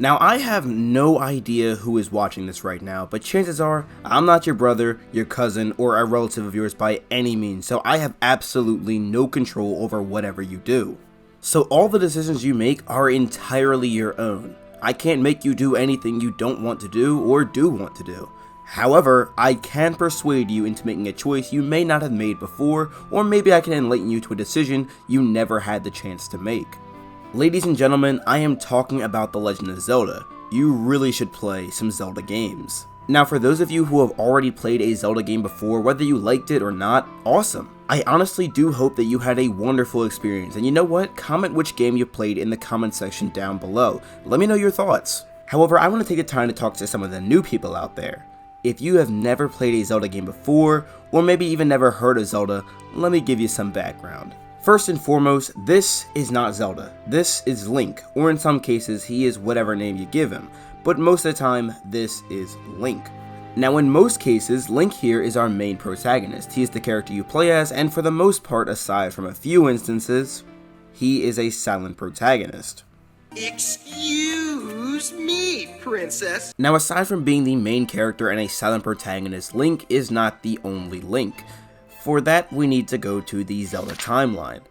Now, I have no idea who is watching this right now, but chances are, I'm not your brother, your cousin, or a relative of yours by any means, so I have absolutely no control over whatever you do. So all the decisions you make are entirely your own. I can't make you do anything you don't want to do or do want to do. However, I can persuade you into making a choice you may not have made before, or maybe I can enlighten you to a decision you never had the chance to make. Ladies and gentlemen, I am talking about The Legend of Zelda. You really should play some Zelda games. Now, for those of you who have already played a Zelda game before, whether you liked it or not, awesome. I honestly do hope that you had a wonderful experience, and you know what? Comment which game you played in the comment section down below. Let me know your thoughts. However, I want to take the time to talk to some of the new people out there. If you have never played a Zelda game before, or maybe even never heard of Zelda, let me give you some background. First and foremost, this is not Zelda. This is Link, or in some cases, he is whatever name you give him, but most of the time, this is Link. Now, in most cases, Link here is our main protagonist. He is the character you play as, and for the most part, aside from a few instances, he is a silent protagonist. Excuse me, princess. Now, aside from being the main character and a silent protagonist, Link is not the only Link. For that, we need to go to the Zelda timeline.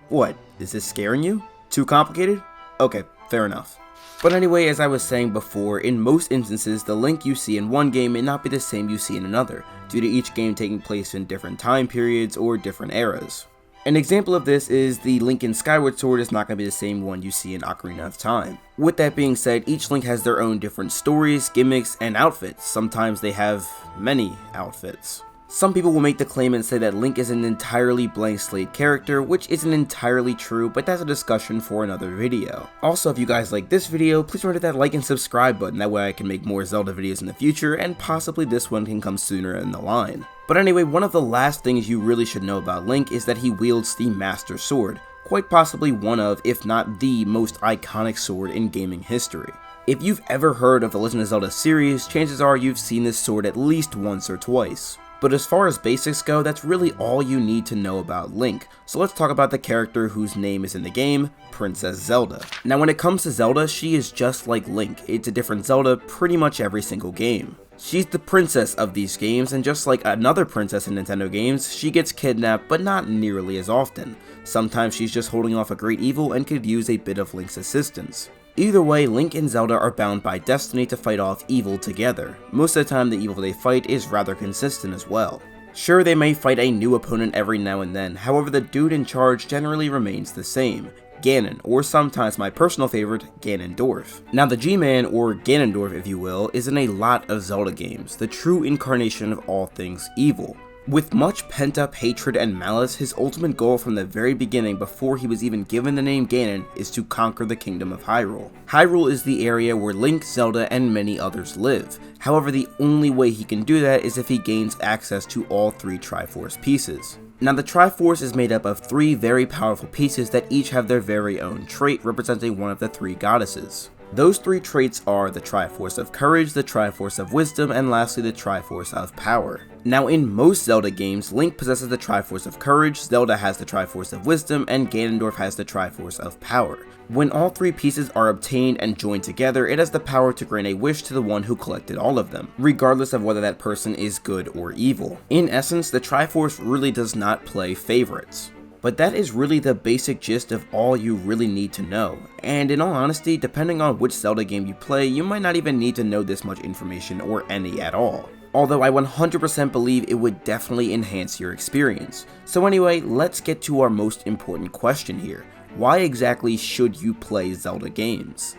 What, is this scaring you? Too complicated? Okay, fair enough. But anyway, as I was saying before, in most instances, the Link you see in one game may not be the same you see in another, due to each game taking place in different time periods or different eras. An example of this is the Link in Skyward Sword is not going to be the same one you see in Ocarina of Time. With that being said, each Link has their own different stories, gimmicks, and outfits. Sometimes they have many outfits. Some people will make the claim and say that Link is an entirely blank slate character, which isn't entirely true, but that's a discussion for another video. Also, if you guys like this video, please remember to hit that like and subscribe button, that way I can make more Zelda videos in the future, and possibly this one can come sooner in the line. But anyway, one of the last things you really should know about Link is that he wields the Master Sword, quite possibly one of, if not the most iconic sword in gaming history. If you've ever heard of the Legend of Zelda series, chances are you've seen this sword at least once or twice. But as far as basics go, that's really all you need to know about Link. So let's talk about the character whose name is in the game, Princess Zelda. Now when it comes to Zelda, she is just like Link. It's a different Zelda pretty much every single game. She's the princess of these games, and just like another princess in Nintendo games, she gets kidnapped, but not nearly as often. Sometimes she's just holding off a great evil and could use a bit of Link's assistance. Either way, Link and Zelda are bound by destiny to fight off evil together. Most of the time the evil they fight is rather consistent as well. Sure, they may fight a new opponent every now and then, however the dude in charge generally remains the same, Ganon, or sometimes my personal favorite, Ganondorf. Now the G-Man, or Ganondorf if you will, is in a lot of Zelda games, the true incarnation of all things evil. With much pent-up hatred and malice, his ultimate goal from the very beginning before he was even given the name Ganon is to conquer the kingdom of Hyrule. Hyrule is the area where Link, Zelda, and many others live. However, the only way he can do that is if he gains access to all three Triforce pieces. Now the Triforce is made up of three very powerful pieces that each have their very own trait representing one of the three goddesses. Those three traits are the Triforce of Courage, the Triforce of Wisdom, and lastly the Triforce of Power. Now in most Zelda games, Link possesses the Triforce of Courage, Zelda has the Triforce of Wisdom, and Ganondorf has the Triforce of Power. When all three pieces are obtained and joined together, it has the power to grant a wish to the one who collected all of them, regardless of whether that person is good or evil. In essence, the Triforce really does not play favorites. But that is really the basic gist of all you really need to know, and in all honesty, depending on which Zelda game you play, you might not even need to know this much information or any at all. Although I 100% believe it would definitely enhance your experience. So anyway, let's get to our most important question here. Why exactly should you play Zelda games?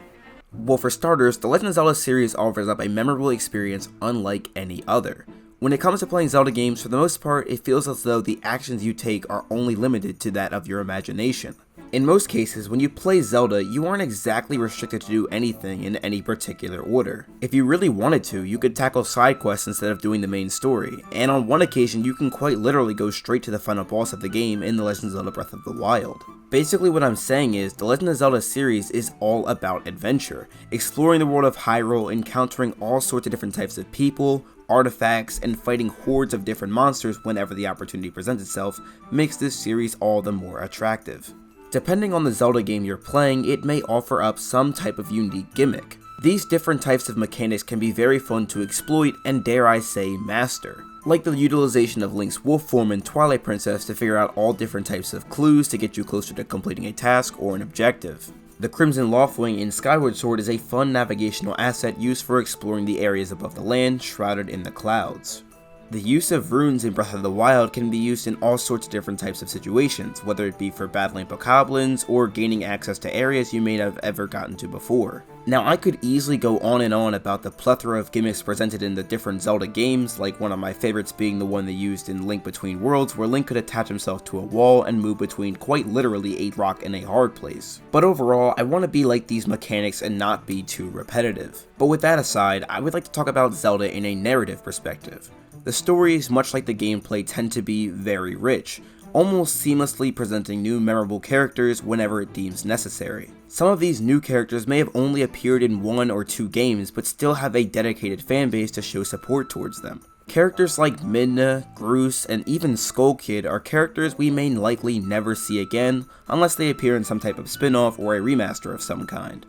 Well, for starters, the Legend of Zelda series offers up a memorable experience unlike any other. When it comes to playing Zelda games, for the most part, it feels as though the actions you take are only limited to that of your imagination. In most cases, when you play Zelda, you aren't exactly restricted to do anything in any particular order. If you really wanted to, you could tackle side quests instead of doing the main story, and on one occasion you can quite literally go straight to the final boss of the game in The Legend of Zelda Breath of the Wild. Basically what I'm saying is, the Legend of Zelda series is all about adventure, exploring the world of Hyrule, encountering all sorts of different types of people, artifacts, and fighting hordes of different monsters whenever the opportunity presents itself makes this series all the more attractive. Depending on the Zelda game you're playing, it may offer up some type of unique gimmick. These different types of mechanics can be very fun to exploit and, dare I say, master. Like the utilization of Link's wolf form in Twilight Princess to figure out all different types of clues to get you closer to completing a task or an objective. The Crimson Loftwing in Skyward Sword is a fun navigational asset used for exploring the areas above the land shrouded in the clouds. The use of runes in Breath of the Wild can be used in all sorts of different types of situations, whether it be for battling bokoblins or gaining access to areas you may not have ever gotten to before. Now, I could easily go on and on about the plethora of gimmicks presented in the different Zelda games, like one of my favorites being the one they used in Link Between Worlds, where Link could attach himself to a wall and move between quite literally a rock and a hard place. But overall, I want to be like these mechanics and not be too repetitive. But with that aside, I would like to talk about Zelda in a narrative perspective. The stories, much like the gameplay, tend to be very rich, almost seamlessly presenting new memorable characters whenever it deems necessary. Some of these new characters may have only appeared in 1 or 2 games, but still have a dedicated fanbase to show support towards them. Characters like Midna, Groose, and even Skull Kid are characters we may likely never see again, unless they appear in some type of spin-off or a remaster of some kind.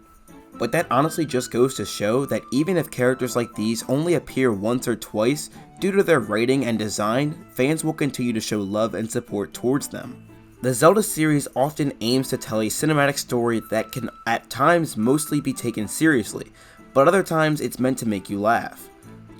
But that honestly just goes to show that even if characters like these only appear once or twice, due to their writing and design, fans will continue to show love and support towards them. The Zelda series often aims to tell a cinematic story that can at times mostly be taken seriously, but other times it's meant to make you laugh.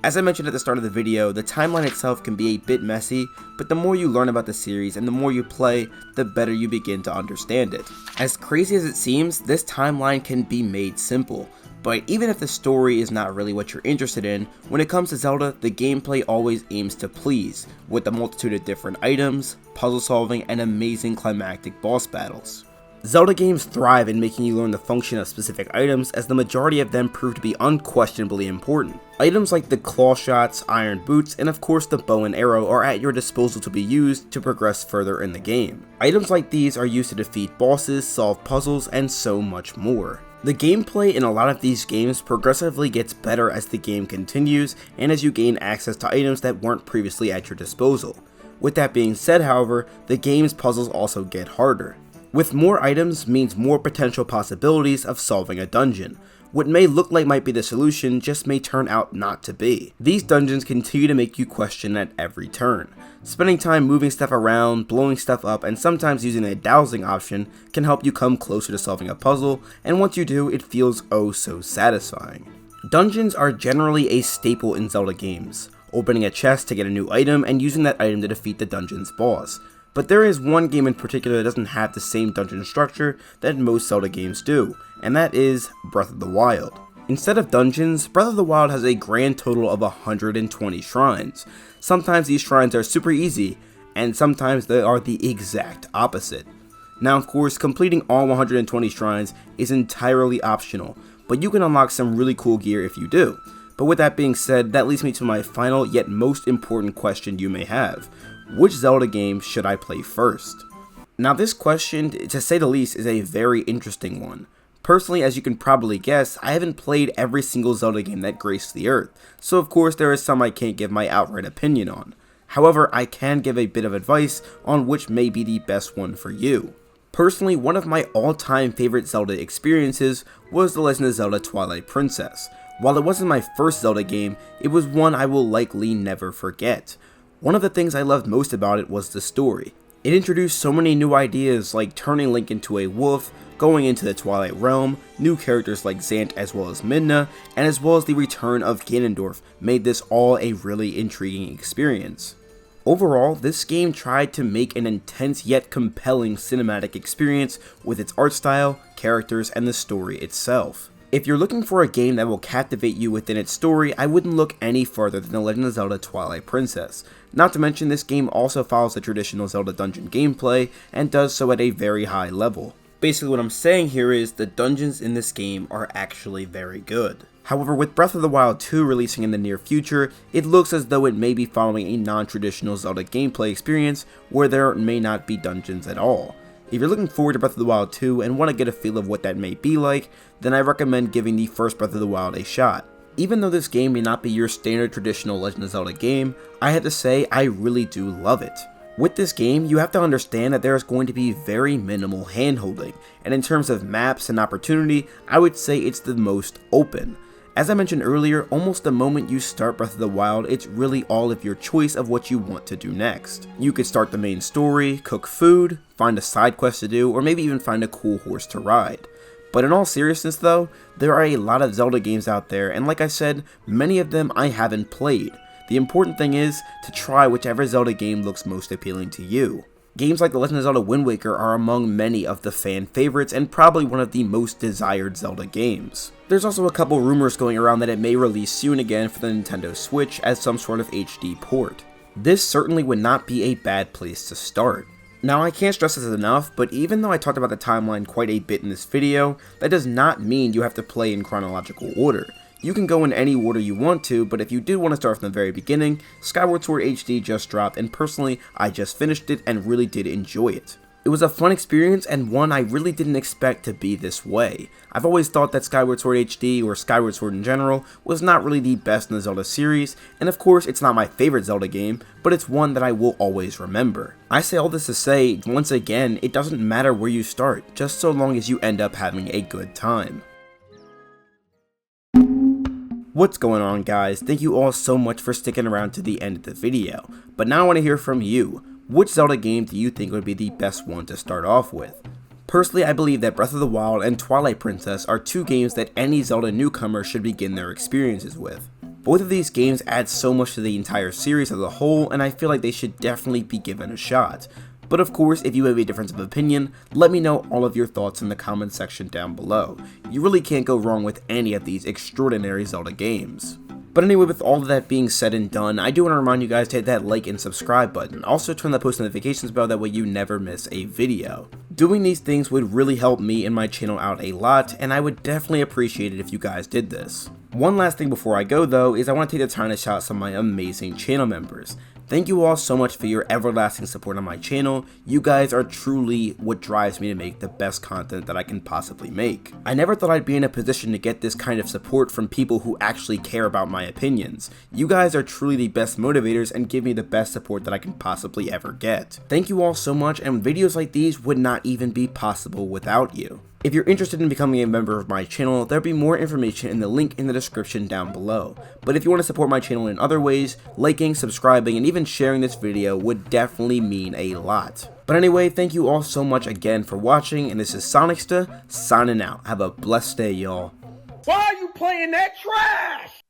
As I mentioned at the start of the video, the timeline itself can be a bit messy, but the more you learn about the series and the more you play, the better you begin to understand it. As crazy as it seems, this timeline can be made simple. But even if the story is not really what you're interested in, when it comes to Zelda, the gameplay always aims to please, with a multitude of different items, puzzle solving, and amazing climactic boss battles. Zelda games thrive in making you learn the function of specific items, as the majority of them prove to be unquestionably important. Items like the claw shots, iron boots, and of course the bow and arrow are at your disposal to be used to progress further in the game. Items like these are used to defeat bosses, solve puzzles, and so much more. The gameplay in a lot of these games progressively gets better as the game continues and as you gain access to items that weren't previously at your disposal. With that being said, however, the game's puzzles also get harder. With more items means more potential possibilities of solving a dungeon. What may look like might be the solution just may turn out not to be. These dungeons continue to make you question at every turn. Spending time moving stuff around, blowing stuff up, and sometimes using a dowsing option can help you come closer to solving a puzzle, and once you do, it feels oh so satisfying. Dungeons are generally a staple in Zelda games, opening a chest to get a new item and using that item to defeat the dungeon's boss. But there is one game in particular that doesn't have the same dungeon structure that most Zelda games do, and that is Breath of the Wild. Instead of dungeons, Breath of the Wild has a grand total of 120 shrines. Sometimes these shrines are super easy, and sometimes they are the exact opposite. Now of course, completing all 120 shrines is entirely optional, but you can unlock some really cool gear if you do. But with that being said, that leads me to my final yet most important question you may have. Which Zelda game should I play first? Now this question, to say the least, is a very interesting one. Personally, as you can probably guess, I haven't played every single Zelda game that graced the earth, so of course there is some I can't give my outright opinion on. However, I can give a bit of advice on which may be the best one for you. Personally, one of my all-time favorite Zelda experiences was The Legend of Zelda Twilight Princess. While it wasn't my first Zelda game, it was one I will likely never forget. One of the things I loved most about it was the story. It introduced so many new ideas like turning Link into a wolf, going into the Twilight Realm, new characters like Zant as well as Midna, and as well as the return of Ganondorf made this all a really intriguing experience. Overall, this game tried to make an intense yet compelling cinematic experience with its art style, characters, and the story itself. If you're looking for a game that will captivate you within its story, I wouldn't look any further than The Legend of Zelda Twilight Princess. Not to mention, this game also follows the traditional Zelda dungeon gameplay, and does so at a very high level. Basically what I'm saying here is, the dungeons in this game are actually very good. However, with Breath of the Wild 2 releasing in the near future, it looks as though it may be following a non-traditional Zelda gameplay experience, where there may not be dungeons at all. If you're looking forward to Breath of the Wild 2 and want to get a feel of what that may be like, then I recommend giving the first Breath of the Wild a shot. Even though this game may not be your standard traditional Legend of Zelda game, I have to say I really do love it. With this game, you have to understand that there is going to be very minimal handholding, and in terms of maps and opportunity, I would say it's the most open. As I mentioned earlier, almost the moment you start Breath of the Wild, it's really all of your choice of what you want to do next. You could start the main story, cook food, find a side quest to do, or maybe even find a cool horse to ride. But in all seriousness though, there are a lot of Zelda games out there, and like I said, many of them I haven't played. The important thing is to try whichever Zelda game looks most appealing to you. Games like The Legend of Zelda Wind Waker are among many of the fan favorites and probably one of the most desired Zelda games. There's also a couple rumors going around that it may release soon again for the Nintendo Switch as some sort of HD port. This certainly would not be a bad place to start. Now, I can't stress this enough, but even though I talked about the timeline quite a bit in this video, that does not mean you have to play in chronological order. You can go in any order you want to, but if you do want to start from the very beginning, Skyward Sword HD just dropped, and personally, I just finished it and really did enjoy it. It was a fun experience and one I really didn't expect to be this way. I've always thought that Skyward Sword HD, or Skyward Sword in general, was not really the best in the Zelda series, and of course it's not my favorite Zelda game, but it's one that I will always remember. I say all this to say, once again, it doesn't matter where you start, just so long as you end up having a good time. What's going on, guys? Thank you all so much for sticking around to the end of the video, but now I want to hear from you. Which Zelda game do you think would be the best one to start off with? Personally, I believe that Breath of the Wild and Twilight Princess are two games that any Zelda newcomer should begin their experiences with. Both of these games add so much to the entire series as a whole, and I feel like they should definitely be given a shot. But of course, if you have a difference of opinion, let me know all of your thoughts in the comment section down below. You really can't go wrong with any of these extraordinary Zelda games. But anyway, with all of that being said and done, I do want to remind you guys to hit that like and subscribe button. Also turn the post notifications bell, that way you never miss a video. Doing these things would really help me and my channel out a lot, and I would definitely appreciate it if you guys did this. One last thing before I go though, is I want to take the time to shout out some of my amazing channel members. Thank you all so much for your everlasting support on my channel. You guys are truly what drives me to make the best content that I can possibly make. I never thought I'd be in a position to get this kind of support from people who actually care about my opinions. You guys are truly the best motivators and give me the best support that I can possibly ever get. Thank you all so much, and videos like these would not even be possible without you. If you're interested in becoming a member of my channel, there'll be more information in the link in the description down below. But if you want to support my channel in other ways, liking, subscribing, and even sharing this video would definitely mean a lot. But anyway, thank you all so much again for watching, and this is SONICSTA signing out. Have a blessed day, y'all. Why are you playing that trash?